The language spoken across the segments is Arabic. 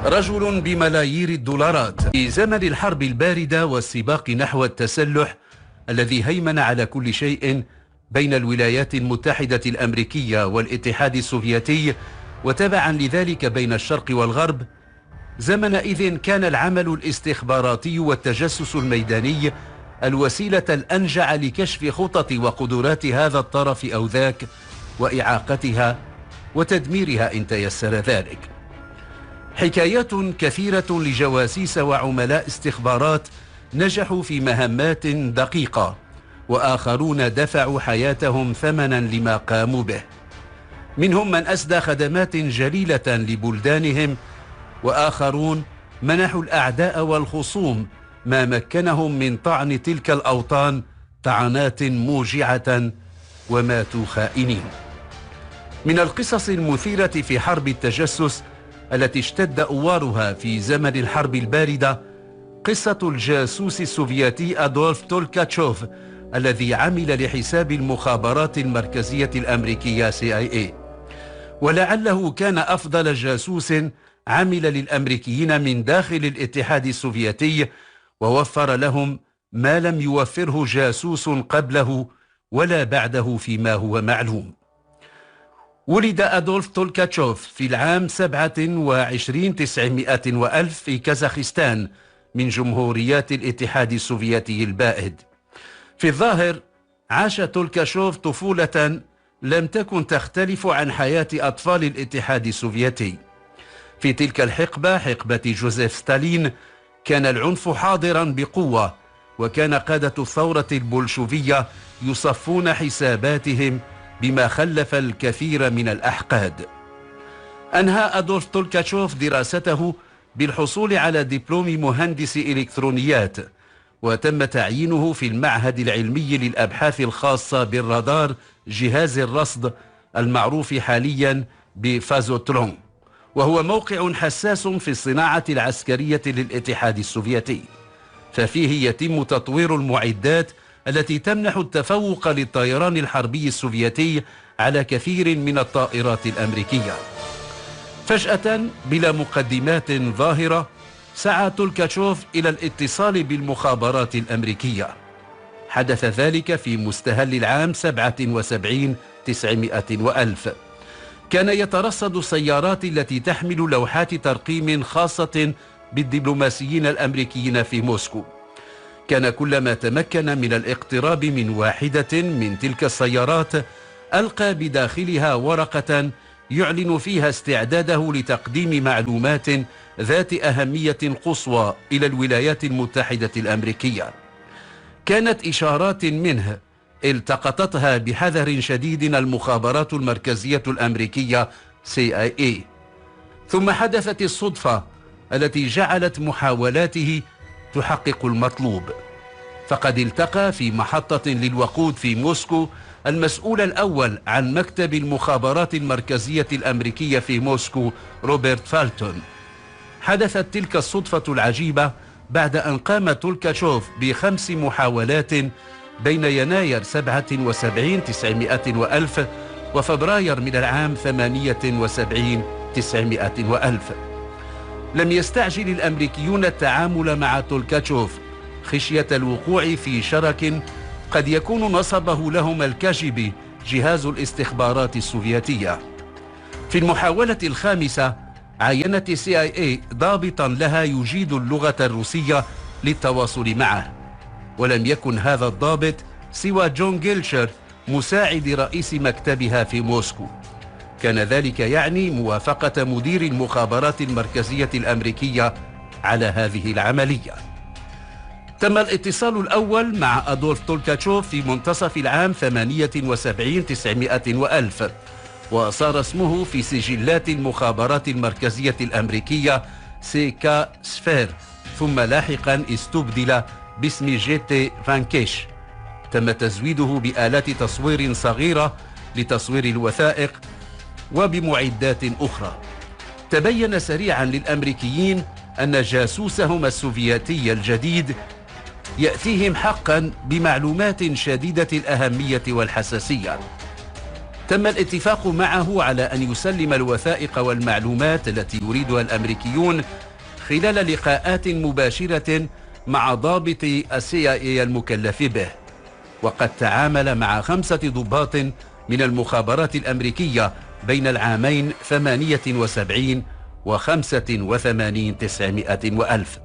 رجل بملايير الدولارات في زمن الحرب الباردة والسباق نحو التسلح الذي هيمن على كل شيء بين الولايات المتحدة الأمريكية والاتحاد السوفيتي، وتبعا لذلك بين الشرق والغرب. زمنئذ كان العمل الاستخباراتي والتجسس الميداني الوسيلة الأنجع لكشف خطط وقدرات هذا الطرف أو ذاك، وإعاقتها وتدميرها إن تيسر ذلك. حكايات كثيرة لجواسيس وعملاء استخبارات نجحوا في مهمات دقيقة، وآخرون دفعوا حياتهم ثمنا لما قاموا به. منهم من أسدى خدمات جليلة لبلدانهم، وآخرون منحوا الأعداء والخصوم ما مكنهم من طعن تلك الأوطان طعنات موجعة وماتوا خائنين. من القصص المثيرة في حرب التجسس التي اشتد أوارها في زمن الحرب الباردة قصة الجاسوس السوفيتي أدولف تولكاتشوف الذي عمل لحساب المخابرات المركزية الأمريكية CIA، ولعله كان أفضل جاسوس عمل للأمريكيين من داخل الاتحاد السوفيتي، ووفر لهم ما لم يوفره جاسوس قبله ولا بعده فيما هو معلوم. ولد أدولف تولكاتشوف في العام 27 في كازاخستان من جمهوريات الاتحاد السوفيتي البائد. في الظاهر عاش تولكاتشوف طفولة لم تكن تختلف عن حياة أطفال الاتحاد السوفيتي. في تلك الحقبة، حقبة جوزيف ستالين، كان العنف حاضرا بقوة، وكان قادة الثورة البولشوفية يصفون حساباتهم بما خلف الكثير من الأحقاد. أنهى أدولف تولكاتشوف دراسته بالحصول على دبلوم مهندس إلكترونيات، وتم تعيينه في المعهد العلمي للأبحاث الخاصة بالرادار، جهاز الرصد المعروف حاليا بفازوترون، وهو موقع حساس في الصناعة العسكرية للاتحاد السوفيتي، ففيه يتم تطوير المعدات التي تمنح التفوق للطيران الحربي السوفيتي على كثير من الطائرات الأمريكية. فجأة بلا مقدمات ظاهرة سعى تولكاتشوف إلى الاتصال بالمخابرات الأمريكية. حدث ذلك في مستهل العام 77 900 كان يترصد السيارات التي تحمل لوحات ترقيم خاصة بالدبلوماسيين الأمريكيين في موسكو. كان كلما تمكن من الاقتراب من واحدة من تلك السيارات ألقى بداخلها ورقة يعلن فيها استعداده لتقديم معلومات ذات أهمية قصوى إلى الولايات المتحدة الأمريكية. كانت إشارات منه التقطتها بحذر شديد المخابرات المركزية الأمريكية CIA. ثم حدثت الصدفة التي جعلت محاولاته تحقق المطلوب، فقد التقى في محطة للوقود في موسكو المسؤول الأول عن مكتب المخابرات المركزية الأمريكية في موسكو، روبرت فالتون. حدثت تلك الصدفة العجيبة بعد أن قام تولكاتشوف ب5 محاولات بين يناير 77 900 وفبراير من العام 78 900. لم يستعجل الأمريكيون التعامل مع تولكاتشوف خشية الوقوع في شرك قد يكون نصبه لهم الكاجيبي، جهاز الاستخبارات السوفيتية. في المحاولة الخامسة عينت CIA ضابطا لها يجيد اللغة الروسية للتواصل معه، ولم يكن هذا الضابط سوى جون جيلشر مساعد رئيس مكتبها في موسكو. كان ذلك يعني موافقة مدير المخابرات المركزية الأمريكية على هذه العملية. تم الاتصال الأول مع أدولف تولكاتشوف في منتصف العام 78 900 وصار اسمه في سجلات المخابرات المركزية الأمريكية سيكا سفير، ثم لاحقا استبدل باسم جيتي فانكيش. تم تزويده بآلات تصوير صغيرة لتصوير الوثائق وبمعدات أخرى. تبين سريعا للأمريكيين أن جاسوسهم السوفيتي الجديد يأتيهم حقا بمعلومات شديدة الأهمية والحساسية. تم الاتفاق معه على أن يسلم الوثائق والمعلومات التي يريدها الأمريكيون خلال لقاءات مباشرة مع ضابط CIA المكلف به. وقد تعامل مع 5 ضباط من المخابرات الأمريكية بين العامين 78 و85 900 وألف.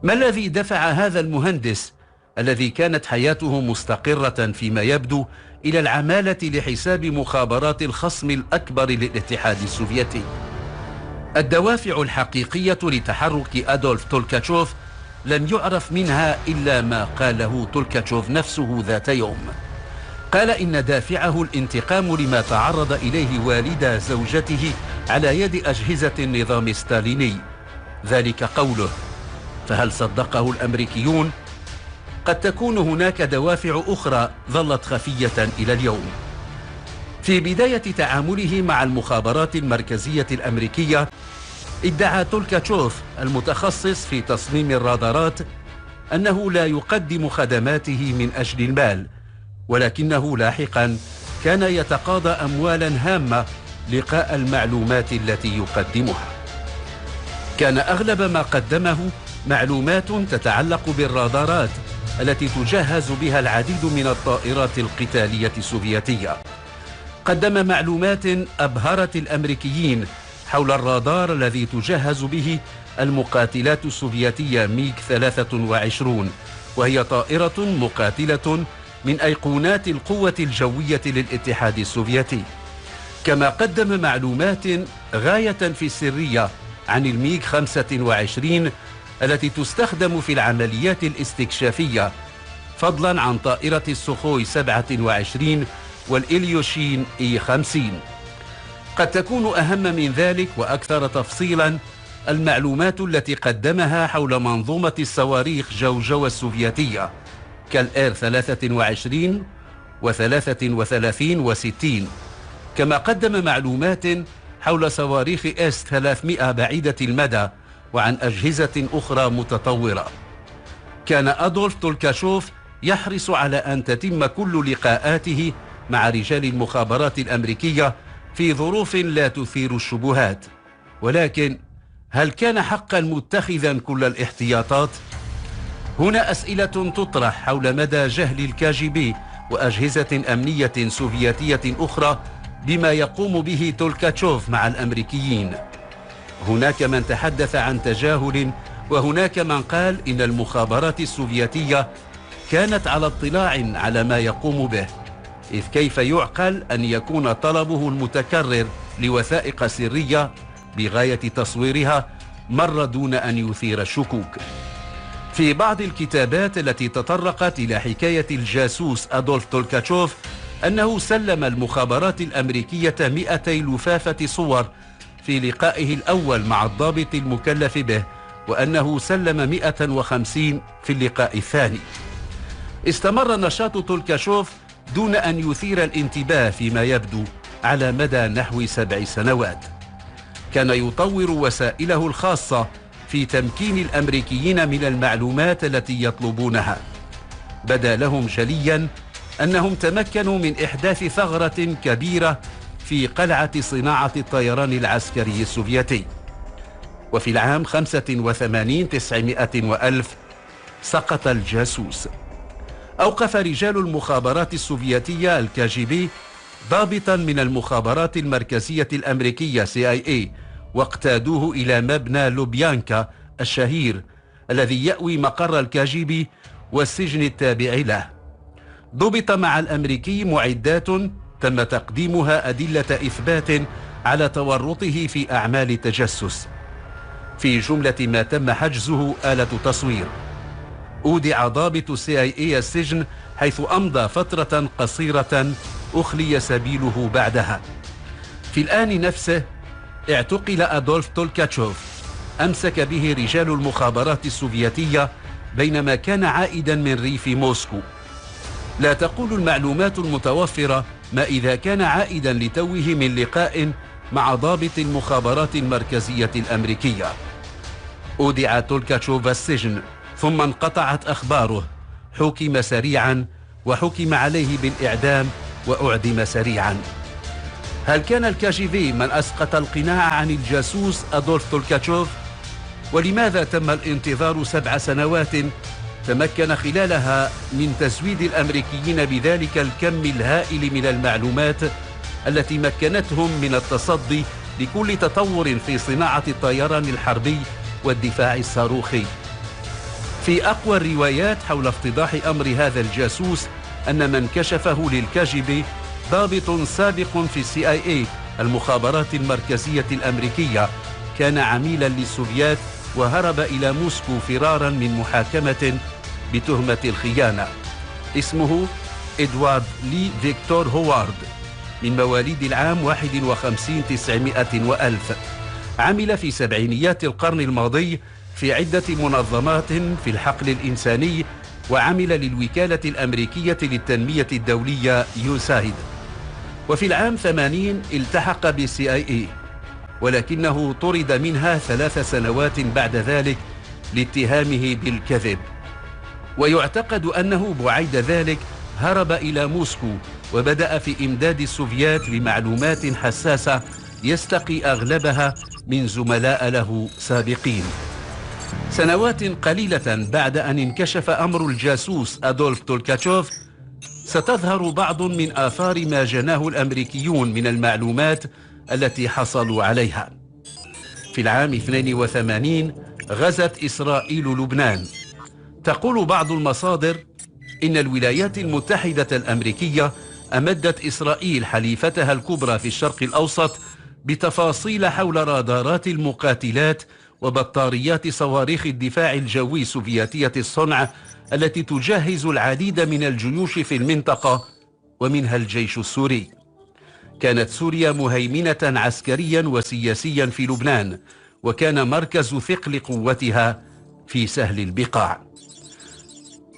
ما الذي دفع هذا المهندس الذي كانت حياته مستقرة فيما يبدو إلى العمالة لحساب مخابرات الخصم الأكبر للاتحاد السوفيتي؟ الدوافع الحقيقية لتحرك أدولف تولكاتشوف لم يعرف منها إلا ما قاله تولكاتشوف نفسه ذات يوم. قال إن دافعه الانتقام لما تعرض إليه والد زوجته على يد أجهزة النظام الستاليني. ذلك قوله، فهل صدقه الأمريكيون؟ قد تكون هناك دوافع أخرى ظلت خفية إلى اليوم. في بداية تعامله مع المخابرات المركزية الأمريكية ادعى تولكاتشوف المتخصص في تصميم الرادارات أنه لا يقدم خدماته من أجل المال، ولكنه لاحقا كان يتقاضى أموالا هامة لقاء المعلومات التي يقدمها. كان أغلب ما قدمه معلومات تتعلق بالرادارات التي تجهز بها العديد من الطائرات القتالية السوفيتية. قدم معلومات أبهرت الأمريكيين حول الرادار الذي تجهز به المقاتلات السوفيتية ميغ 23، وهي طائرة مقاتلة من أيقونات القوة الجوية للاتحاد السوفيتي. كما قدم معلومات غاية في السرية عن الميغ 25 التي تستخدم في العمليات الاستكشافية، فضلا عن طائرة السخوي 27 والإليوشين E-50. قد تكون أهم من ذلك وأكثر تفصيلا المعلومات التي قدمها حول منظومة الصواريخ جوجو السوفيتية كالإير 23 و33 و60. كما قدم معلومات حول صواريخ S-300 بعيدة المدى وعن أجهزة أخرى متطورة. كان أدولف تولكاتشوف يحرص على أن تتم كل لقاءاته مع رجال المخابرات الأمريكية في ظروف لا تثير الشبهات، ولكن هل كان حقا متخذا كل الاحتياطات؟ هنا أسئلة تطرح حول مدى جهل الكاجيبي وأجهزة أمنية سوفيتية أخرى بما يقوم به تولكاتشوف مع الأمريكيين. هناك من تحدث عن تجاهل، وهناك من قال إن المخابرات السوفيتية كانت على اطلاع على ما يقوم به، إذ كيف يعقل أن يكون طلبه المتكرر لوثائق سرية بغاية تصويرها مر دون أن يثير الشكوك. في بعض الكتابات التي تطرقت إلى حكاية الجاسوس أدولف تولكاتشوف أنه سلم المخابرات الأمريكية 200 لفافة صور في لقائه الأول مع الضابط المكلف به، وأنه سلم 150 في اللقاء الثاني. استمر نشاط تولكاتشوف دون أن يثير الانتباه فيما يبدو على مدى نحو 7 سنوات. كان يطور وسائله الخاصة في تمكين الأمريكيين من المعلومات التي يطلبونها. بدا لهم جليا أنهم تمكنوا من إحداث ثغرة كبيرة في قلعة صناعة الطيران العسكري السوفيتي. وفي العام 85 900 وألف سقط الجاسوس. أوقف رجال المخابرات السوفيتية الكاجيبي ضابطا من المخابرات المركزية الأمريكية CIA، واقتادوه إلى مبنى لوبيانكا الشهير الذي يأوي مقر الكاجيبي والسجن التابع له. ضبط مع الأمريكي معدات تم تقديمها أدلة إثبات على تورطه في أعمال تجسس. في جملة ما تم حجزه آلة تصوير. أودع ضابط CIA السجن، حيث أمضى فترة قصيرة أخلي سبيله بعدها. في الآن نفسه اعتقل أدولف تولكاتشوف، أمسك به رجال المخابرات السوفيتية بينما كان عائدا من ريف موسكو. لا تقول المعلومات المتوفرة ما إذا كان عائدا لتوه من لقاء مع ضابط المخابرات المركزية الأمريكية. أودع تولكاتشوف السجن، ثم انقطعت أخباره، حكم سريعا وحكم عليه بالإعدام وأعدم سريعا. هل كان الكاجيبي من أسقط القناع عن الجاسوس أدولف تولكاتشوف؟ ولماذا تم الانتظار 7 سنوات تمكن خلالها من تزويد الأمريكيين بذلك الكم الهائل من المعلومات التي مكنتهم من التصدي لكل تطور في صناعة الطيران الحربي والدفاع الصاروخي؟ في أقوى الروايات حول افتضاح أمر هذا الجاسوس أن من كشفه للكاجيبي ضابط سابق في CIA المخابرات المركزية الأمريكية، كان عميلا للسوفيات وهرب إلى موسكو فرارا من محاكمة بتهمة الخيانة. اسمه إدوارد لي فيكتور هوارد، من مواليد العام 51 و1000. عمل في سبعينيات القرن الماضي في عدة منظمات في الحقل الإنساني، وعمل للوكالة الأمريكية للتنمية الدولية يوسايد. وفي العام 80 التحق بالCIA، ولكنه طرد منها 3 سنوات بعد ذلك لاتهامه بالكذب. ويعتقد أنه بعيد ذلك هرب إلى موسكو وبدأ في إمداد السوفيات بمعلومات حساسة يستقي أغلبها من زملاء له سابقين. سنوات قليلة بعد أن انكشف أمر الجاسوس أدولف تولكاتشوف، ستظهر بعض من آثار ما جناه الأمريكيون من المعلومات التي حصلوا عليها. في العام 82 غزت إسرائيل لبنان. تقول بعض المصادر إن الولايات المتحدة الأمريكية أمدت إسرائيل حليفتها الكبرى في الشرق الأوسط بتفاصيل حول رادارات المقاتلات وبطاريات صواريخ الدفاع الجوي السوفيتية الصنع التي تجهز العديد من الجيوش في المنطقة ومنها الجيش السوري. كانت سوريا مهيمنة عسكريا وسياسيا في لبنان، وكان مركز ثقل قوتها في سهل البقاع.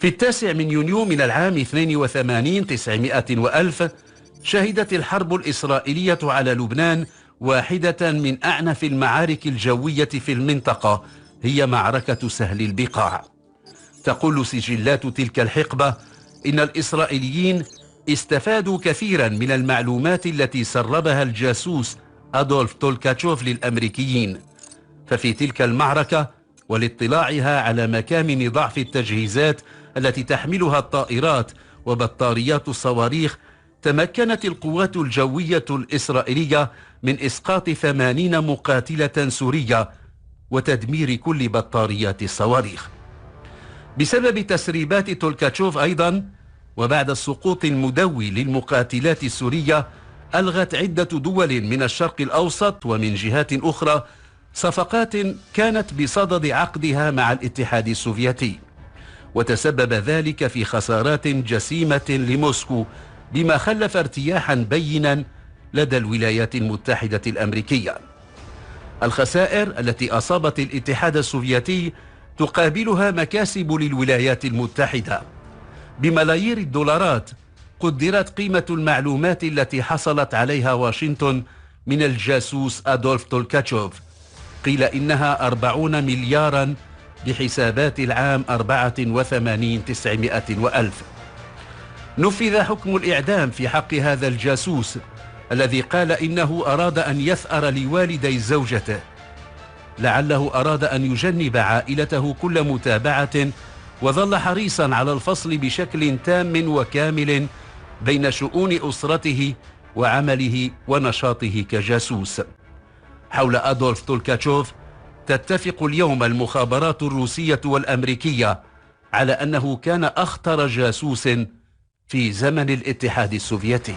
في 9 يونيو من العام 82 900 و1000 شهدت الحرب الإسرائيلية على لبنان واحدة من أعنف المعارك الجوية في المنطقة، هي معركة سهل البقاع. تقول سجلات تلك الحقبة إن الإسرائيليين استفادوا كثيرا من المعلومات التي سربها الجاسوس أدولف تولكاتشوف للأمريكيين. ففي تلك المعركة ولاطلاعها على مكامن ضعف التجهيزات التي تحملها الطائرات وبطاريات الصواريخ، تمكنت القوات الجوية الإسرائيلية من إسقاط 80 مقاتلة سورية وتدمير كل بطاريات الصواريخ. بسبب تسريبات تولكاتشوف أيضا، وبعد السقوط المدوي للمقاتلات السورية، ألغت عدة دول من الشرق الأوسط ومن جهات أخرى صفقات كانت بصدد عقدها مع الاتحاد السوفيتي، وتسبب ذلك في خسارات جسيمة لموسكو، بما خلف ارتياحا بينا لدى الولايات المتحدة الأمريكية. الخسائر التي أصابت الاتحاد السوفيتي تقابلها مكاسب للولايات المتحدة. بملايير الدولارات قدرت قيمة المعلومات التي حصلت عليها واشنطن من الجاسوس أدولف تولكاتشوف، قيل إنها 40 مليارا بحسابات العام 84 900 و1000. نفذ حكم الإعدام في حق هذا الجاسوس الذي قال إنه أراد أن يثأر لوالدي زوجته، لعله أراد أن يجنب عائلته كل متابعة، وظل حريصا على الفصل بشكل تام وكامل بين شؤون أسرته وعمله ونشاطه كجاسوس. حول أدولف تولكاتشوف تتفق اليوم المخابرات الروسية والأمريكية على أنه كان أخطر جاسوس في زمن الاتحاد السوفيتي.